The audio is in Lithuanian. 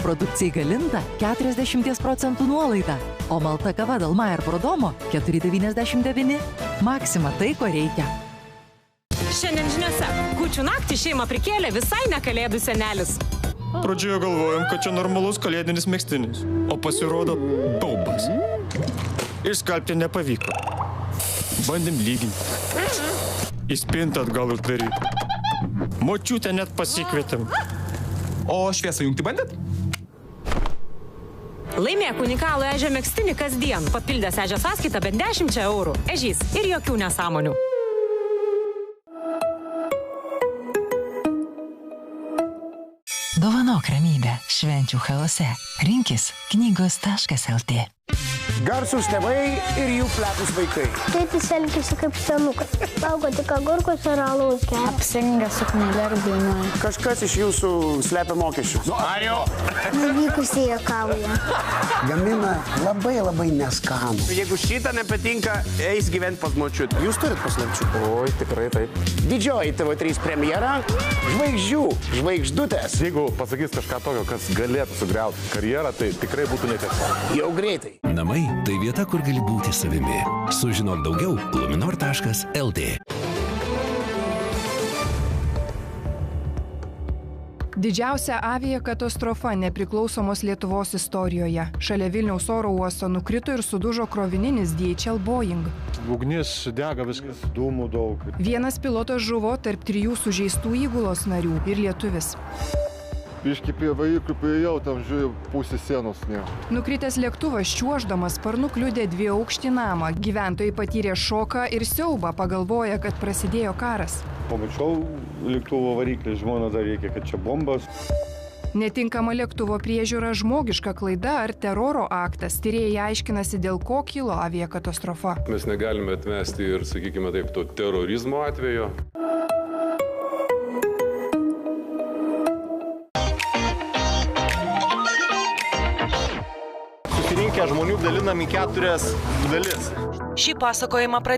Produkcijai Galinta 40% nuolaida, o malta kava Dalmaer Prodomo 4,99. Maxima tai, ko reikia. Šiandien žiniose. Kūčių naktį šeimą prikėlė visai ne kalėdų senelis. Pradžioje galvojom, kad čia normalus kalėdinis megztinis, o pasirodo baubas. Išskalbti nepavyko. Bandėm lyginti. Įspintą atgal uždaryti. Močiutę net pasikvietėm. O šviesą jungti bandėt? Laimėk unikalų ežio megztinį kasdien. Papildęs ežio sąskaitą bent 10 eurų. Ežys ir jokių nesąmonių. Dovanok ramybę švenčių chaose. Rinkis knygos.lt. Garsūs tėvai ir jų plepūs vaikai. Taip jis elgiasi kaip senukas. Valgo tik agurkus ir alaus geria. Apsirengęs suknelę ir dainuoja. Kažkas iš jūsų slepia mokesčius. Ario! Nuvykusiai juokauja. Gamina labai neskanų. Jeigu šitą nepatinka, eis gyventi pas močiutę. Jūs turit paslapčių? Oi, tikrai taip. Didžioji TV3 premjera žvaigždutės. Jeigu pasakys kažką tokio, kas galėtų sugriauti karjerą, tai tikrai būtų netiesa. Jau greitai. Namai – tai vieta, kur gali būti savimi. Sužinok daugiau luminor.lt. Didžiausia aviakatastrofa nepriklausomos Lietuvos istorijoje. Šalia Vilniaus oro uosto nukrito ir sudužo krovininis DHL Boeing. Ugnis dega viskas, dūmų daug. Vienas pilotas žuvo tarp 3 sužeistų įgulos narių ir lietuvis. Biški prie vaikų priejau, tam žiūrėjau pusė sienos ne. Nukritęs lėktuvas čiuoždamas sparnu kliudė 2-aukštį namą. Gyventojai patyrė šoką ir siaubą, pagalvoję, kad prasidėjo karas. Pamačiau lėktuvo variklį, žmona dar reikia, kad čia bombas. Netinkama lėktuvo priežiūra, žmogiška klaida ar teroro aktas. Tyrėjai aiškinasi, dėl ko kilo aviakatastrofa. Mes negalime atmesti ir, sakykime taip, to terorizmo atvejo. Susirinkę žmonių dalinam į 4 dalis. Šį pasakojimą pradėjo